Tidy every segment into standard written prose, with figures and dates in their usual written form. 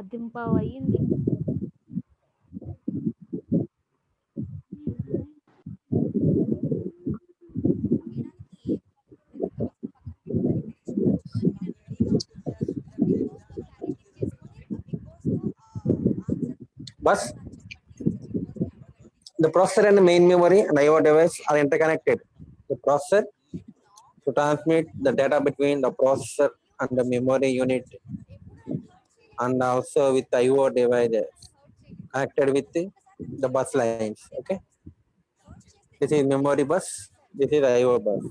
10:15 అయ్యింది. But the processor and the main memory and IO device are interconnected. The processor to transmit the data between the processor and the memory unit, and also with the IO devices connected with the bus lines. Okay, this is memory bus, this is IO bus.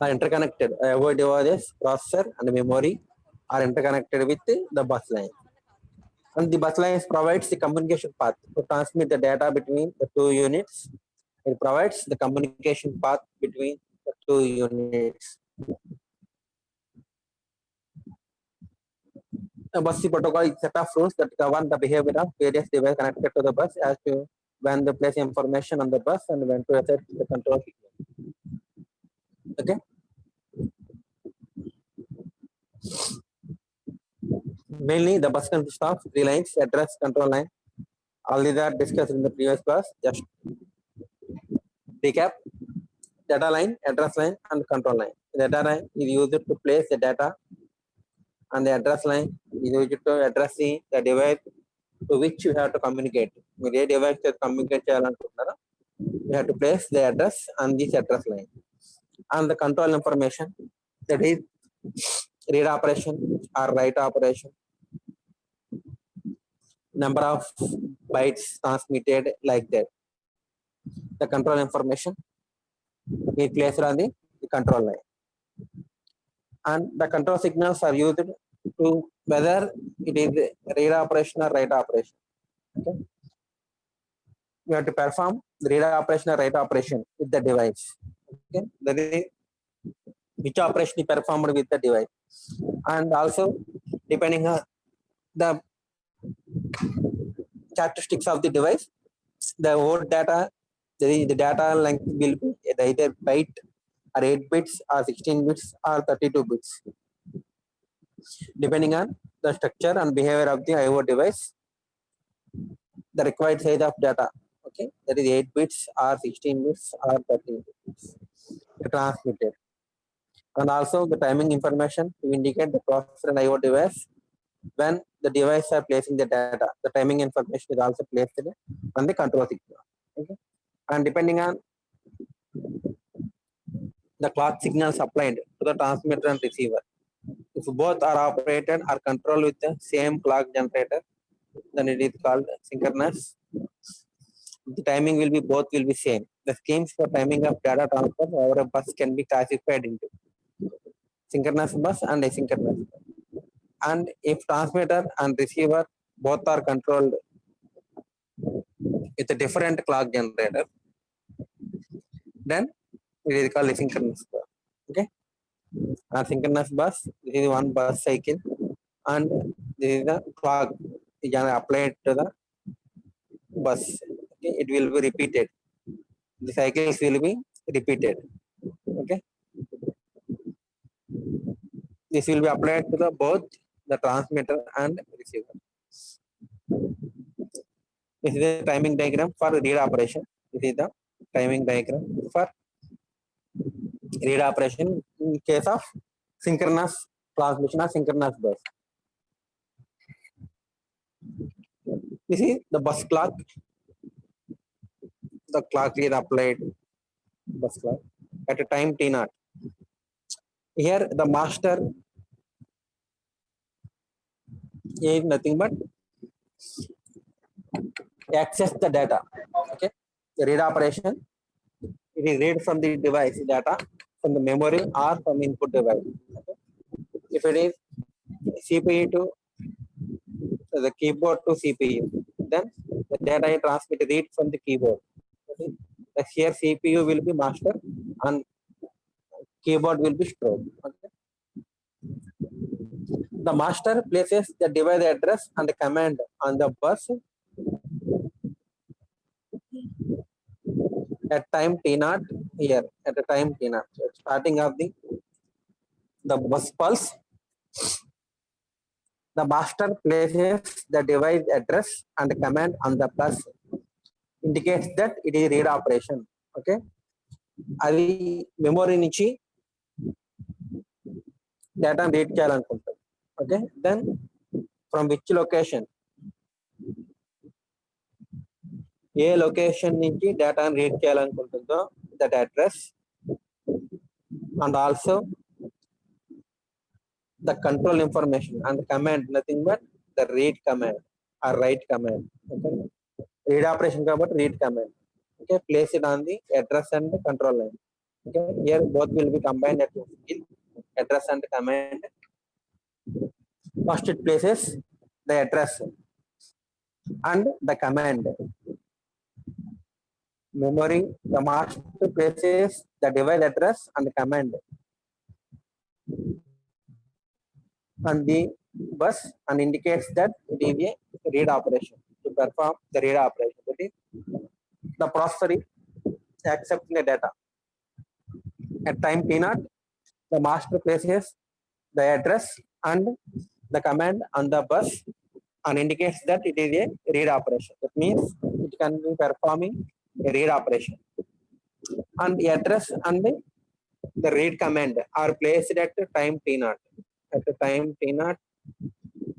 Are interconnected. IO devices, processor and memory are interconnected with the bus line. And the bus lines provides the communication path to transmit the data between the two units. It provides the communication path between the two units. The bus protocol is a set of rules that govern the behavior of various devices connected to the bus as to when to place information on the bus and when to set the control signal. Okay. Mainly, the bus consists of three lines: address, control line. All these are discussed in the previous class. Just recap: data line, address line, and control line. The data line is used to place the data, and the address line is used to address the device to which you have to communicate. మీరు ఏ device తో communicate చేయాలనుకుంటున్నారో you have to place the address on this address line. And the control information, that is read operation or write operation, number of bytes transmitted, like that. The control information is placed on the control line. And the control signals are used to whether it is read operation or write operation. Okay. You have to perform the read operation or write operation with the device. Okay. That is which operation is performed with the device. And also depending on the characteristics of the device, the whole data, the data length will be either byte or 8 bits or 16 bits or 32 bits. Depending on the structure and behavior of the IO device, the required size of data, okay, that is 8 bits or 16 bits or 32 bits transmitted. And also the timing information to indicate the processor and IO device when the device are placing the data. The timing information is also placed on the control signal. Okay. And depending on the clock signals applied to the transmitter and receiver, if both are operated or controlled with the same clock generator, then it is called synchronous. The timing will be both will be same. The schemes for timing of data transfer over a bus can be classified into synchronous bus and asynchronous bus. And if transmitter and receiver both are controlled with a different clock generator, then it is called asynchronous bus. Okay. A synchronous bus, this is one bus cycle, and this is the clock is applied to the bus. Okay. It will be repeated. The cycles will be repeated. Okay. This will be applied to the both the transmitter and receiver. This is the timing diagram for read operation. This is the timing diagram for read operation in case of synchronous transmission or synchronous bus. This is the bus clock. The clock is applied bus clock at a time t0. Here the master is nothing but access the data. Okay, the read operation, it is read from the device data from the memory or from input device. Okay. If it is CPU to the keyboard to CPU, then the data is transmitted read from the keyboard. Okay. The here CPU will be master and keyboard will be stored. Okay. The master places the device address and the command on the bus at time t0 here, at a time t0, starting of the bus pulse The master places the device address and command on the bus, indicates that it is read operation. Okay, అది memory నుంచి data read చేయాలనుకుంటాం. Okay, then from which location, ఏ location నుంచి డేటాను read చేయాలనుకుంటుందో that address, and also the control information and command, nothing but the read command or write command. Okay, read operation kabatti read command. Okay, place it on the address and the control line. Okay, here both will be combined at address and command. First it places the address and the command. Memory, the master places the device address and command on the bus and indicates that it is a read operation to perform the read operation. That is, the processor is accepting the data. At time t0, the master places the address and the command on the bus and indicates that it is a read operation. That means it can be performing a read operation. And the address and the read command are placed at time t0. At the time t0,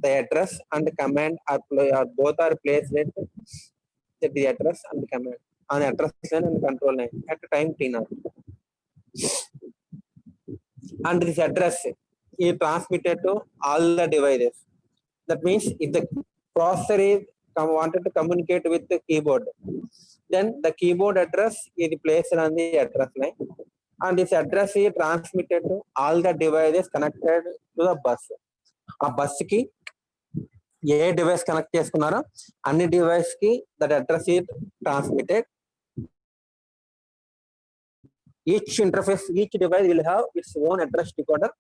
the address and the command are both are placed at the address and the command on address line and control line at the time t0. And this address is transmitted to all the devices. That means if the processor is wanted to communicate with the keyboard, then the keyboard address is placed on the address line, and this address is transmitted to all the devices connected to the bus. ఆ bus కి ఏ device connect చేసుకున్నారో అన్ని device కి that address is transmitted. Each interface, each device will have its own address decoder,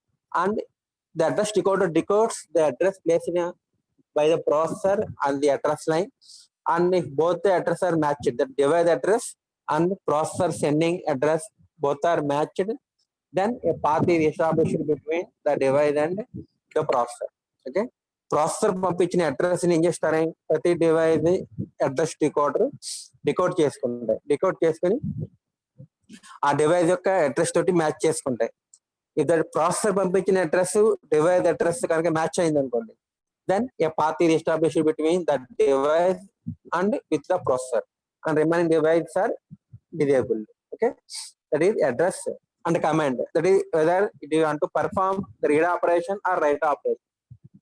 and the address decoder decodes the address placed by the processor on the address line. And if both the address are matched, the device address and processor sending address both are matched, then a path is established between the device and the processor. Okay, processor పంపించిన address ని ఏం చేస్తారని ప్రతి device address decode చేసుకుంటాయి. Decode చేసుకుని ఆ device యొక్క address తోటి మ్యాచ్ చేసుకుంటాయి. ఇద్దరు ప్రాసెసర్ పంపించిన అడ్రస్ డివైస్ అడ్రస్ కనుక మ్యాచ్ అయింది అనుకోండి, then a path is established between the device and with the processor, and remaining devices are disabled. Okay, that is address and command. That is whether it you want to perform the read operation or write operation.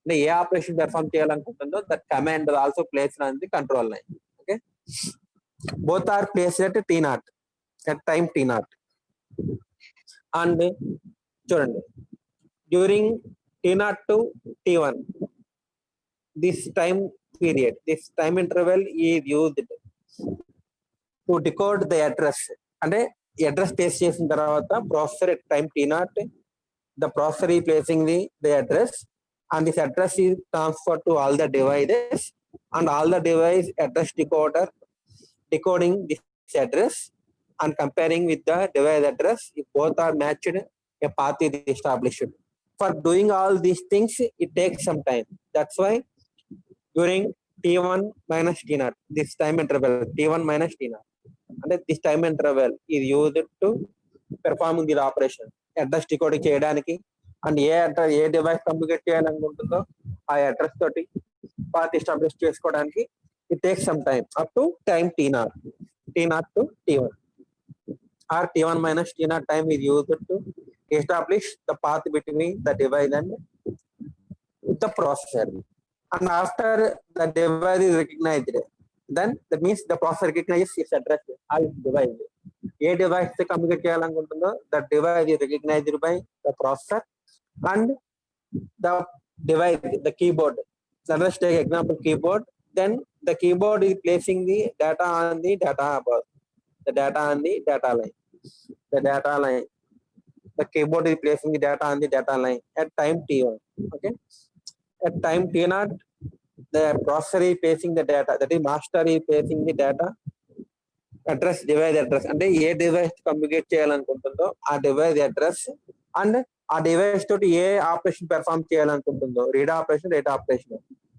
The ఏ operation perform చేయాలనుకుంటుందో that command is also placed on the control line. Okay, both are placed at t0, at time t0. And చూడండి, during t0 to t1, this time period, this time interval is used to decode the address. అంటే address place చేసిన తర్వాత processor at time t0, the processor is placing the address, and this address is transferred to all the devices, and all the device address decoder decoding this address and comparing with the device address. If both are matched, a path is established. For doing all these things, it takes some time. That's why during t1 minus t0, this time interval t1 minus t0, and this time interval is used to performing the operation. Address decoding చేయడానికి and A device communicate చేయాలనుకుంటుందో ఆ address తోటి path establish చేసుకోవడానికి it takes some time up to time t0 to t1, or t1 minus t0 time is used to establish the path between the device and the processor. And after the device is recognized, then that means the processor recognizes its address or its device. A device తో communicate చేయాలనుకుంటుందో the device is recognized by the processor and the device, the keyboard. So let's take example keyboard. Then the keyboard is placing the data on the data bus, the data on the data line. The data line, the keyboard is placing the data on the data line at time t1. Okay, at time t0, the processor is placing the data, that is master is placing the data address, device address, అంటే ఏ device communicate చేయాలనుకుంటుందో ఆ device address and ఆ device తోటి ఏ operation perform చేయాలనుకుంటుందో, read operation, write operation,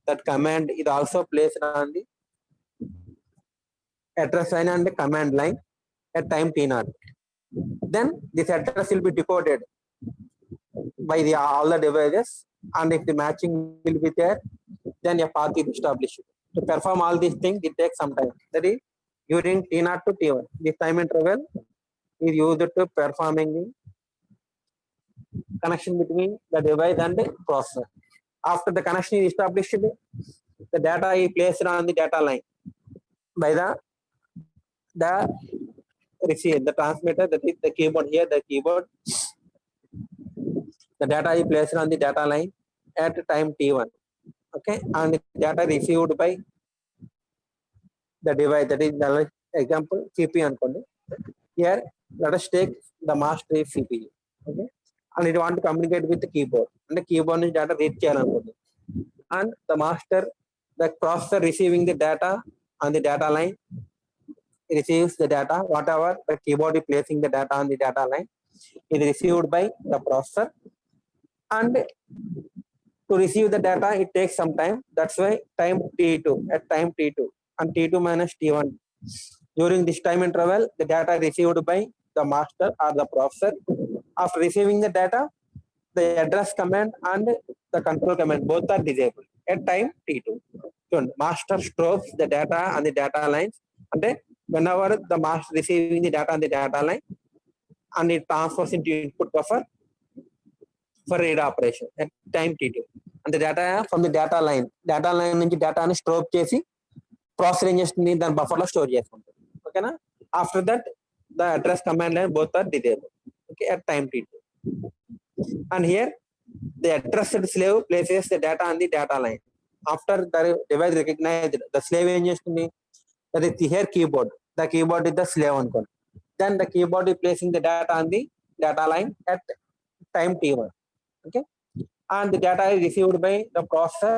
that command ఇది also placed on the address line and the command line at time t0. Then this address will be decoded by all the devices, and if the matching will be there, then a path is established. To perform all these things, it takes some time. That is, during t0 to t1, this time interval is used to performing the connection between the device and the processor. After the connection is established, the data is placed on the data line by the receiver, the transmitter, that is the keyboard here, the keyboard. The data is placed on the data line at time t1. Okay, and the data received by the device, that is the example CPU అనుకోండి. Here let us take the master CPU. Okay, and it want to communicate with the keyboard, and the keyboard నుంచి data read చేయాలనుకోండి. And the master, the processor receiving the data on the data line, receives the data, whatever the keyboard is placing the data on the data line is received by the processor. And to receive the data, it takes some time. That's why time t2, at time t2 and t2 minus t1, during this time interval, the data received by the master or the processor. After receiving the data, the address command and the control command both are disabled at time t2. So master stores the data on the data lines, and then whenever the master receiving the data on the data line, and it transfers into input buffer for read operation at time t2. And the data from the data line నుంచి డేటాని store చేసి process ఏం చేస్తుంది, దాని buffer లో store చేసుకుంటుంది. ఓకేనా? After that the address command line both are disable. Okay, at time t2. And here the addressed slave places the data on the data line. After the device recognized, the slave ఏం చేస్తుంది, that is here keyboard, the keyboard is the slave అనుకోండి. Then the keyboard is placing the data on the data line at time t1. Okay, and the data is received by the processor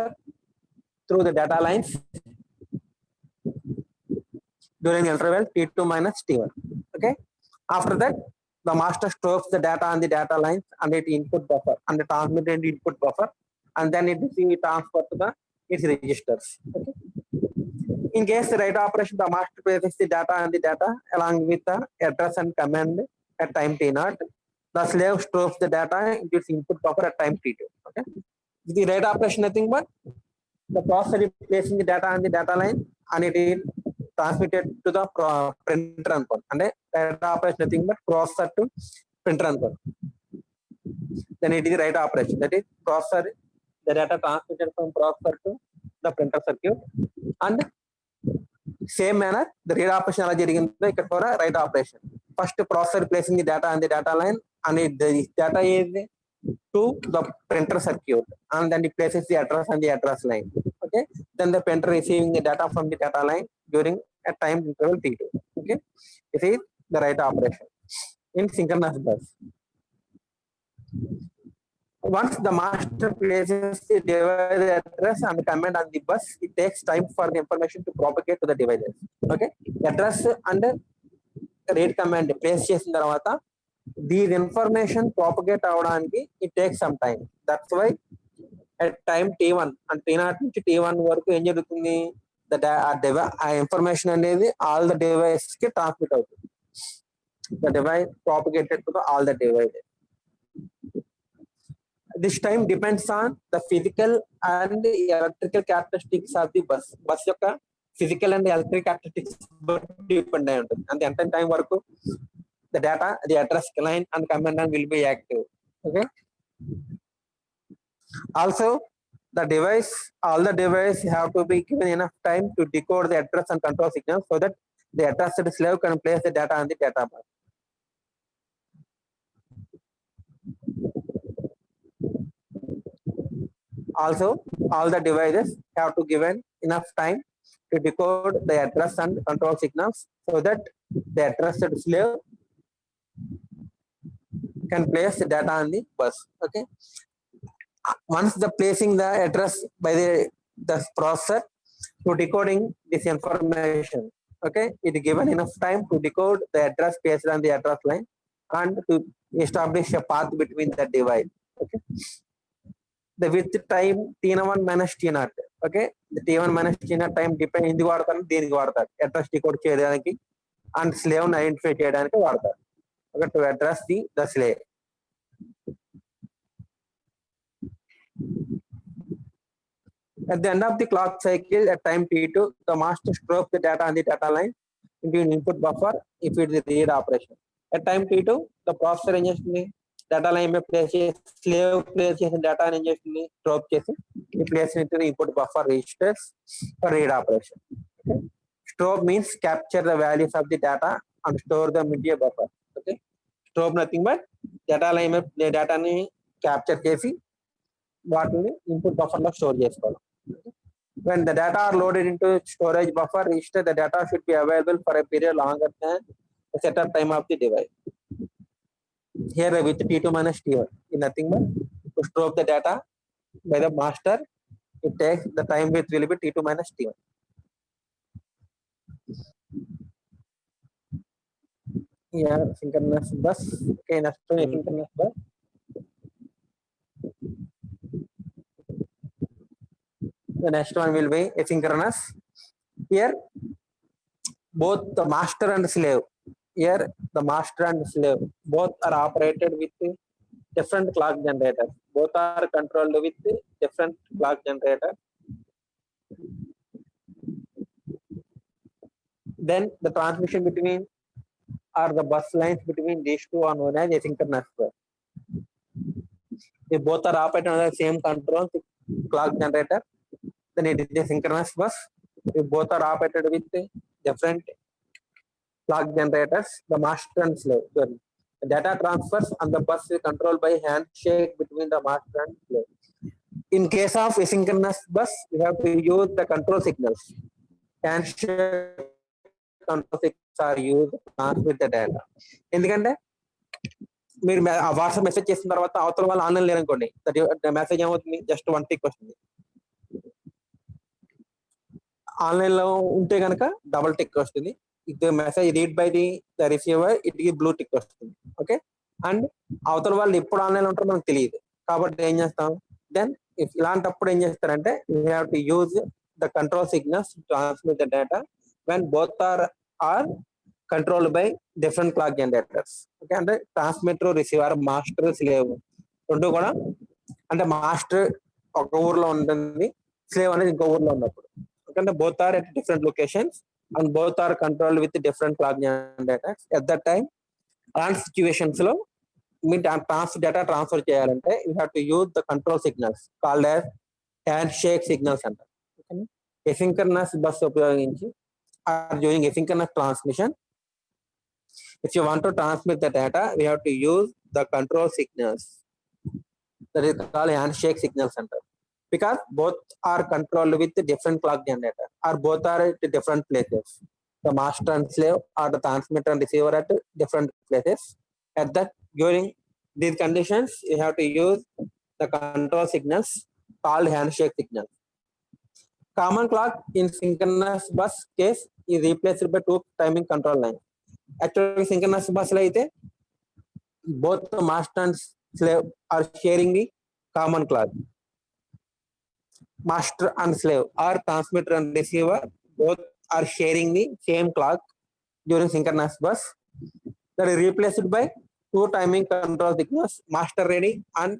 through the data lines during the interval t2 minus t1. Okay, after that the master stores the data on the data lines and its input buffer and the transmitted input buffer, and then it is transferred to the its registers. Okay, in case the write operation, the master places the data on the data along with the address and command at time t0. The slave stores the data into its input buffer at time t2. Okay, the write operation nothing but the processor is placing the data on the data line and it is transmitted to the printer అనుకోండి. అంటే write operation nothing but processor to printer అనుకోండి. Then it is write operation, that is processor, the data transmitted from processor to the printer circuit. And same manner the read operation ఎలా జరిగిందో ఇక్కడ కూడా write operation. First processor placing the data on the data line and the data is to the printer circuit, and then it places the address on the address line. Okay, then the printer receiving the data from the data line during a time interval t2. Okay, this is the write operation in synchronous bus. Once the master places the device address and command on the bus, it takes time for the information to propagate to the devices. Okay, address and read command place చేసిన తర్వాత దీని information propagate అవడానికి it take some time. That's why at time t1 and t0 నుంచి t1 వరకు ఏం జరుగుతుంది, ఆ information అనేది ఆల్ ద డివైస్ కి ట్రాన్స్మిట్ అవుతుంది. The device propagated to all the devices. This time depends on the physical and electrical characteristics of the bus. Bus యొక్క physical and electrical characteristics depend అయి ఉంటుంది. అంటే ఎంత టైం వరకు the data, the address line and command line will be active. Okay, also the device, all the device have to be given enough time to decode the address and control signals so that the addressed slave can place the data on the data bus. Also all the devices have to given enough time to decode the address and control signals so that the addressed slave can place the data on the bus. Okay, once the placing the address by the processor to decoding this information, okay, it is given enough time to decode the address placed on the address line and to establish a path between the device. Okay, the with time t1 minus t0. Okay, the t1 minus t0 time depend ఎందుకు వాడతారు, దీనికి వాడతారు address decode చేయడానికి and slave ని identify చేయడానికి వాడతారు. Okay, to address the slave. At the end of the clock cycle at time t2, the master stores the data on the data line into an input buffer if it is a read operation. At time t2, the processor ingestion data line may place a slave place in data and ingestion drop chasing it places into the input buffer registers for read operation. Okay, strobe means capture the values of the data and store them into a buffer. Okay, strobe nothing but data line may data ni capture chesi వాటిని input buffer లో store చేసుకోవాలి. When the data are loaded into storage buffer register, the data should be available for a period longer than the setup time of the device. Here with T2 minus T1, nothing but to store the data by the master, it takes the time with will be T2 minus T1. Yeah, synchronous bus. Okay, next one asynchronous bus. The next one will be asynchronous. Here, both the master and slave. Here, the master and slave both are operated with different clock generators. Both are controlled with different clock generator. Then the transmission between or the bus lines between these two are known as asynchronous bus. If both are operated on the same control clock generator, then it is a synchronous bus. If both are operated with different clock generators, the master and slave. Sorry. The data transfers on the bus is controlled by handshake between the master and slave. In case of asynchronous bus, we have to use the control signals. Handshake control signals are used to transmit the data. ఎందుకంటే మీరు WhatsApp message చేసిన తర్వాత అవతల వాళ్ళు online లేరనుకోండి, message ఏమవుతుంది, just one tick వస్తుంది. Online లో ఉంటే కనుక డబుల్ టిక్ వస్తుంది. If the message read by the receiver it కి బ్లూ టిక్ వస్తుంది. ఓకే, అండ్ అవతల వాళ్ళు ఎప్పుడు ఆన్లైన్ లో ఉంటారో మనకు తెలియదు. కాబట్టి ఏం చేస్తాం, దెన్ ఇఫ్ ఇలాంటప్పుడు ఏం చేస్తారంటే you have to use the control signals to transmit the data when both are controlled by different clock generators. Okay, అంటే ట్రాన్స్మిటర్ రిసీవర్ మాస్టర్ స్లేవ్ రెండు కూడా, అంటే మాస్టర్ ఒక ఊర్లో ఉంటుంది, స్లేవ్ అనేది ఇంకో ఊర్లో ఉన్నప్పుడు. Okay, both are at different locations and both are controlled with different clock generators. At that time, on situations లో మీ data transfer చేయాలంటే you have to use the control signals called as handshake signals అంటారు. Asynchronous bus ఉపయోగించి are doing asynchronous transmission. If you want to transmit the data, we have to use the control signals. That is called handshake signals అంటారు. Because both are controlled with different clock generator or both are at different places. The master and slave or the transmitter and receiver at different places. At that, during these conditions, you have to use the control signals called handshake signals. Common clock in synchronous bus case is replaced by two timing control lines. Actually, synchronous bus lo aithe both the master and slave are sharing the common clock. Master and slave or transmitter and receiver both are sharing the same clock during synchronous bus. That is replaced by two timing control signals, master ready and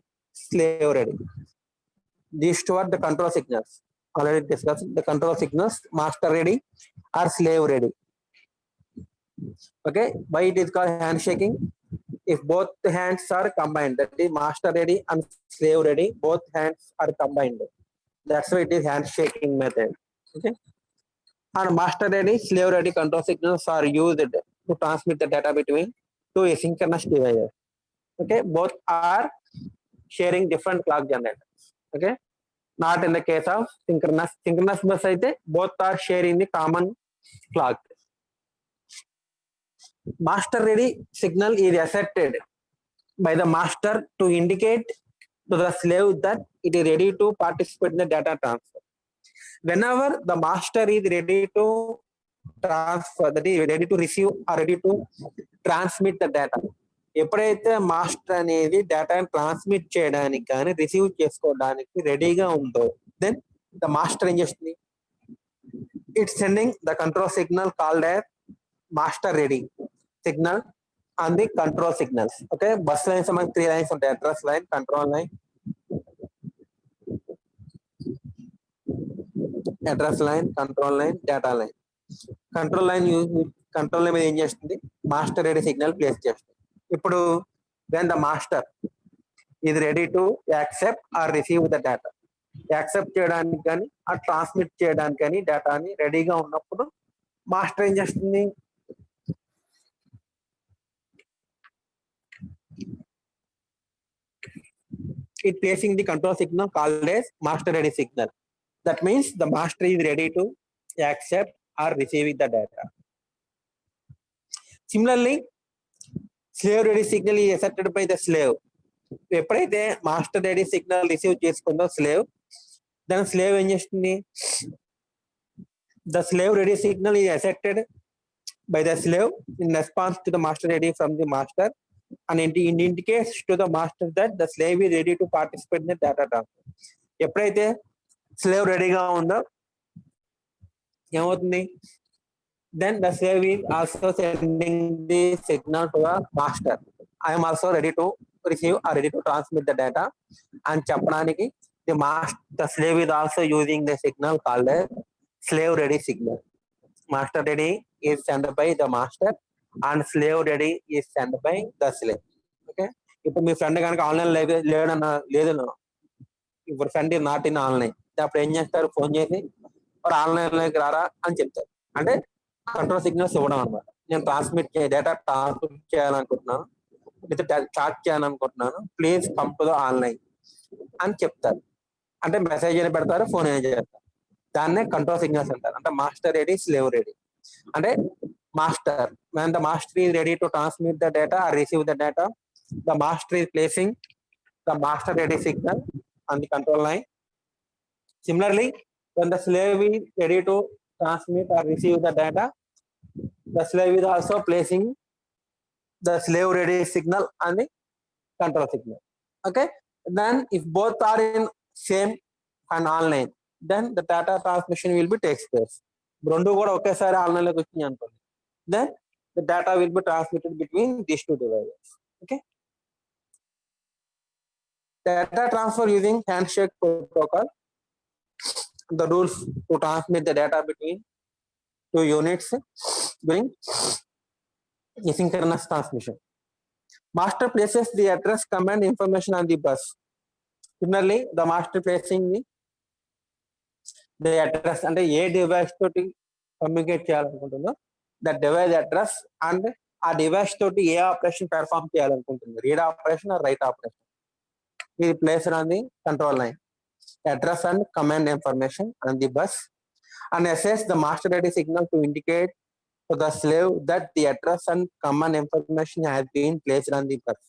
slave ready. These two are the control signals. Already discussed the control signals, master ready or slave ready. Okay, why it is called handshaking? If both hands are combined, that is master ready and slave ready, both hands are combined. That's why it is handshaking method. Okay, and master ready, slave ready control signals are used to transmit the data between two asynchronous devices. Okay, both are sharing different clock generators. Okay, not in the case of synchronous. Synchronous bus aithe both are sharing the common clock. Master ready signal is accepted by the master to indicate to the slave that it is ready to participate in the data transfer. Whenever the master is ready to transfer, that is ready to receive or ready to transmit the data, ఎప్పుడైతే master అనేది డేటాని transmit చేయడానికి కానీ receive చేసుకోవడానికి రెడీగా ఉందో then the master ఏం చేస్తుంది, it's sending the control signal called as master ready signal on the control signals. Okay, bus lines మనకి 3 లైన్స్ ఉంటాయి, address line, control line, address line, control line, data line. Control line మీద ఏం చేస్తుంది, master ready signal place చేస్తుంది. ఇప్పుడు when the master ఇది ready to accept or receive the data, accept చేయడానికి కానీ ఆ ట్రాన్స్మిట్ చేయడానికి కానీ డేటాని రెడీగా ఉన్నప్పుడు మాస్టర్ ఏం చేస్తుంది, it placing the control signal called as master ready signal. That means the master is ready to accept or receive the data. Similarly, slave ready signal is accepted by the slave. ఎప్పుడైతే master ready signal receive చేసుకుందో slave, దాని slave ఏం చేస్తుంది, the slave ready signal is accepted by the slave in response to the master ready from the master, and it indicates to the master that the slave is ready to participate in the data transfer. ఎప్పుడైతే slave రెడీగా ఉందో ఏమవుతుంది, then the slave is also sending the signal to the master, I am also ready to receive or ready to transmit the data అని చెప్పడానికి the slave is also using the signal called as slave ready signal. Master ready is sent by the master and slave ready is sent by the slave. Okay, ఇప్పుడు మీ friend కనుక online లేదు, ఇప్పుడు friend not in online, అప్పుడు ఏం చేస్తారు, phone చేసి వాడు online లోకి రారా అని చెప్తారు. అంటే కంట్రోల్ సిగ్నల్స్ ఇవ్వడం అనమాట. నేను డేటా ట్రాన్స్మిట్ చేయాలనుకుంటున్నాను, లేదా చాట్ చేయాలనుకుంటున్నాను, please come to the online అని చెప్తారు. అంటే మెసేజ్ అని పెడతారు, ఫోన్ అని చేస్తారు. దాన్నే కంట్రోల్ సిగ్నల్స్ అంటారు. అంటే మాస్టర్ రెడీ, స్లేవ్ రెడీ. అంటే master, when the master is ready to transmit the data or receive the data, the master is placing the master ready signal on the control line. Similarly, when the slave is ready to transmit or receive the data, the slave is also placing the slave ready signal on the control signal. Okay, then if both are in same and online, then the data transmission will be takes place. రెండు కూడా ఒకేసారి online లోకి వచ్చింది అనుకోండి, then the data will be transmitted between these two devices. Okay, data transfer using handshake protocol. The rules to transmit the data between two units during asynchronous transmission. Master places the address command information on the bus. Similarly, the master placing the address అంటే ఏ device తోటి communicate చేయాలనుకుంటుందో the device address and ఆ device తోటి ఏ operation perform చేయాలనుకుంటుంది, read operation or write operation, ఇది placed on the control line. Address and command information on the bus and assess the master ready signal to indicate to the slave that the address and command information has been placed on the bus.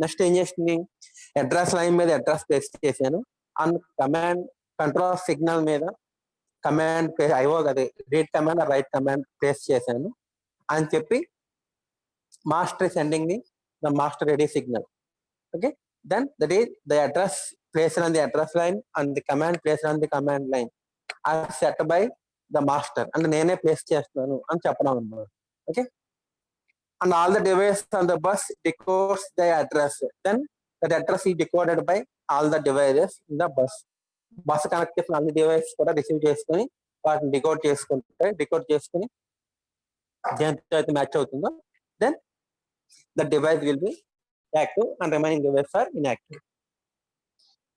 Next ఏం చేస్తుంది, address line మీద address place చేశాను, and command control signal మీద command అదే read command right command place చేశాను అని చెప్పి master sending the master ready signal. Okay, then that is the address placed on the address line and the command placed on the command line are set by the master, and నేనే place చేస్తున్నాను అని చెప్పడం అన్నమాట. Okay, and all the devices on the bus decodes the address, then that address is decoded by all the devices in the bus. Bus connect చేసిన అన్ని devices కూడా receive చేసుకుని వాటిని డికోడ్ చేసుకుని దేంతో అయితే మ్యాచ్ అవుతుందో then the device will be active and remaining devices are inactive.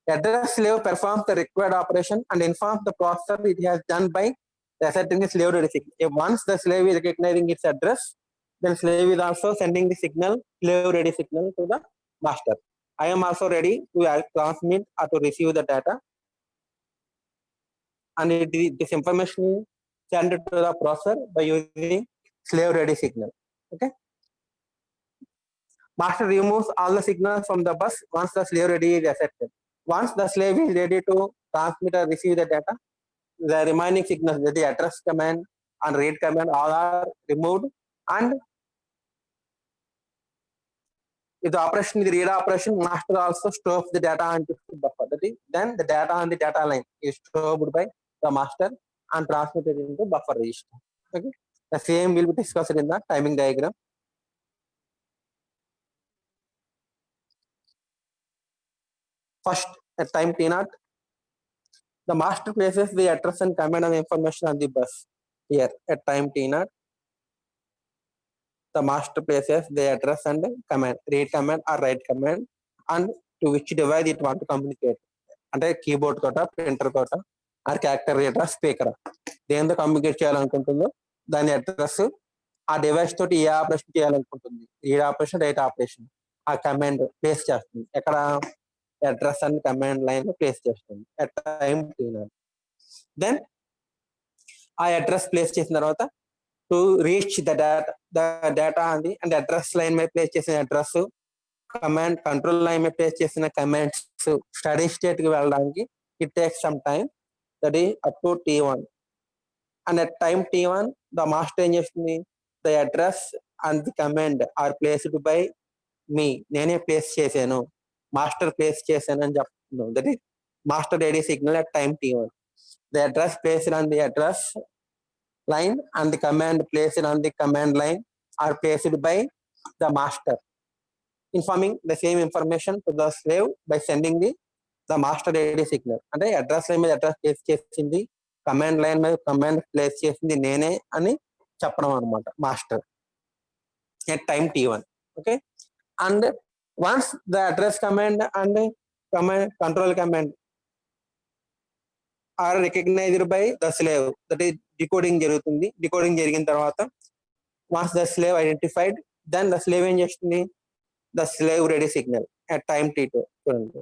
Address slave performs the required operation and informs the processor it has done by asserting the slave ready signal. If once the slave is recognizing its address, then slave is also sending the signal, slave ready signal to the master. I am also ready to transmit or to receive the data, and this information is sent to the processor by using slave ready signal. Okay, master removes all the signals from the bus once the slave ready is accepted. Once the slave is ready to transmit or receive the data, the remaining signals, the address command and read command, all are removed, and If the operation is read operation, master also stores the data into buffer. That is, then the data on the data line is stored by the master and transmitted into buffer register. Okay, the same will be discussed in the timing diagram. First, at time T0, the master places the address and command and information on the bus. Here, at time T0, the master places the address and command, read command or write command, and to which device it want to communicate. అంటే keyboard తోట, printer తోట, ఆ character reader, speaker దేంతో communicate చేయాలనుకుంటుందో దాని address, ఆ device తోటి ఏ ఆపరేషన్ చేయాలనుకుంటుంది, రీడ్ ఆపరేషన్, రైట్ ఆపరేషన్, ఆ కమాండ్ ప్లేస్ చేస్తుంది. ఎక్కడ address and command line place చేస్తుంది ఎట్ టైం T0. దెన్ ఆ అడ్రస్ ప్లేస్ చేసిన తర్వాత టు రీచ్ ద డేటా అంది అండ్ అడ్రస్ లైన్ మీద ప్లేస్ చేసిన అడ్రస్, కమాండ్ కంట్రోల్ లైన్ మీద ప్లేస్ చేసిన కమాండ్స్ స్టడీ స్టేట్ కి వెళ్ళడానికి it takes some time, that is up to T1. And at time T1 the master ఏం చేస్తుంది, the address and the command are placed by me, నేనే place చేశాను, master place చేశాను అని చెప్తున్నాను. That is master ready signal at time T1. The address placed on the address line and the command placed on the command line are placed by the master, informing the same information to the slave by sending the master ready signal. అంటే address line మీద address place చేసింది, command line మీద command place చేసింది నేనే అని చెప్పడం అనమాట master at time T1. Okay, and once the address command and control command are recognised by the slave, that is decoding జరుగుతుంది. డికోడింగ్ జరిగిన తర్వాత once the slave identified, then the slave ఏం చేస్తుంది, the slave ready signal at time T2. చూడండి,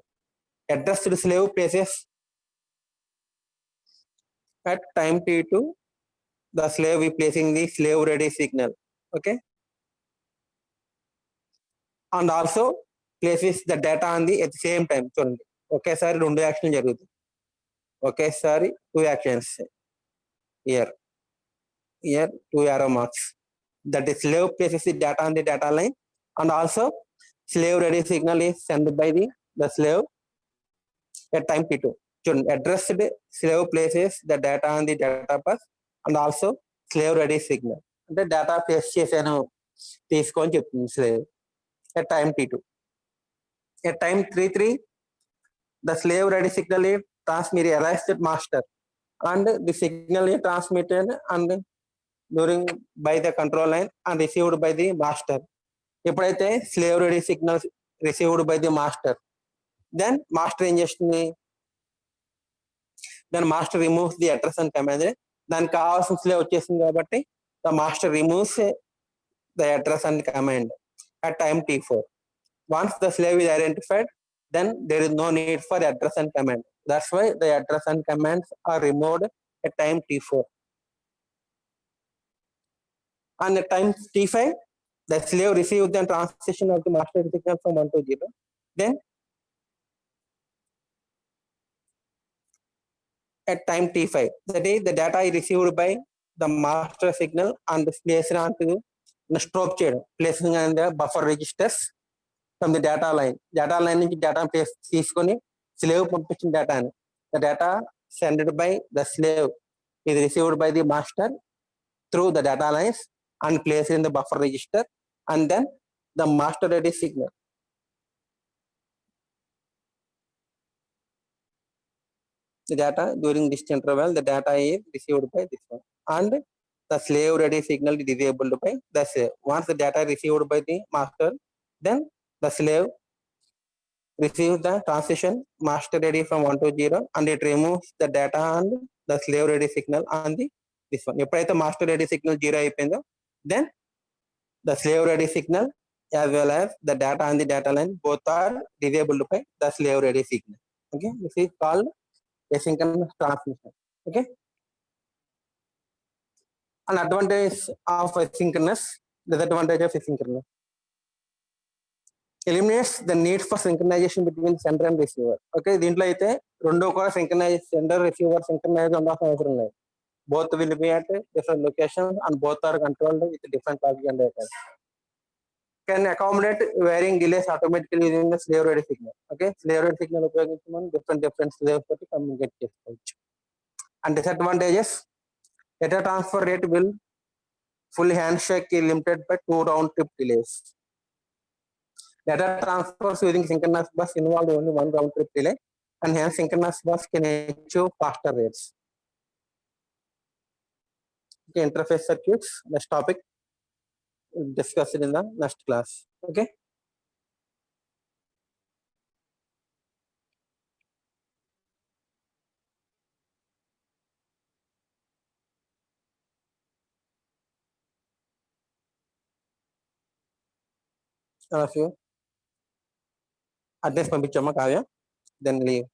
addressed slave places at time T2 the slave is placing the slave ready signal. Okay, and also places the data on the at the same time. చూడండి, ఒకేసారి రెండు action జరుగుతుంది, ఒకేసారి two actions. here two arrow marks, that the slave places the data on the data line, and also slave ready signal is sent by the slave at time T2. Addressed slave places the data on the data bus and also slave ready signal, అంటే data place చేశాను తీసుకొని చెప్తుంది slave at time T2. at time T3 the slave ready signal is transmitted arrested master and the signal is transmitted and during by the control line and received by the master. ఎప్పుడైతే slave ready signal received by the master, then master ఏం చేస్తుంది, then master removes the address and command. దానికి కావాల్సిన slave వచ్చేసింది కాబట్టి the master removes the address and command at time T4. once the slave is identified, then there is no need for address and command. That's why the address and commands are removed at time T4. And at time T5 the slave receives the transition of the master signal from 1 to 0. Then at time T5, that is the data is received by the master signal and placed onto the strobe చేయడం, placing on the buffer registers from the data line. Data line నుంచి data place తీసుకొని slave పంపించిన డేటాని, the data sent by the slave is received by the master through the data lines and placed in the buffer register, and then the master ready signal. The data during this interval, the data is received by this one, and the slave ready signal is disabled by the slave. Once the data is received by the master, then the slave receives the transition master ready from 1 to 0 and it removes the data and the slave ready signal on the this one. ఎప్పుడైతే master ready signal 0 అయిపోయిందో, then the slave ready signal as well as the data on the data line both are disabled by the slave ready signal. Okay, this is called asynchronous transmission. Okay, an advantage of asynchronous, disadvantage of asynchronous, eliminates the need for synchronization between sender and receiver. Okay, దీంట్లో అయితే రెండో కూడా synchronise, sender receiver synchronise ఉండాల్సిన అవసరం లేదు. both will be at different locations and both are controlled with different logic generators. can accommodate varying delays automatically using the slave rate signal. Okay, slave rate signal ఉపయోగించి మనం different slaves తోటి communicate చేసుకోవచ్చు. And disadvantages: data transfer rate will full handshake is limited by 2 round trip delays. Data transfers using synchronous bus involve only 1 round trip delay, and hence synchronous bus can achieve faster rates. Okay, interface circuits, next topic, we'll discuss it in the next class. Okay. All of you, address పంపించమ్మా Kavya, then leave.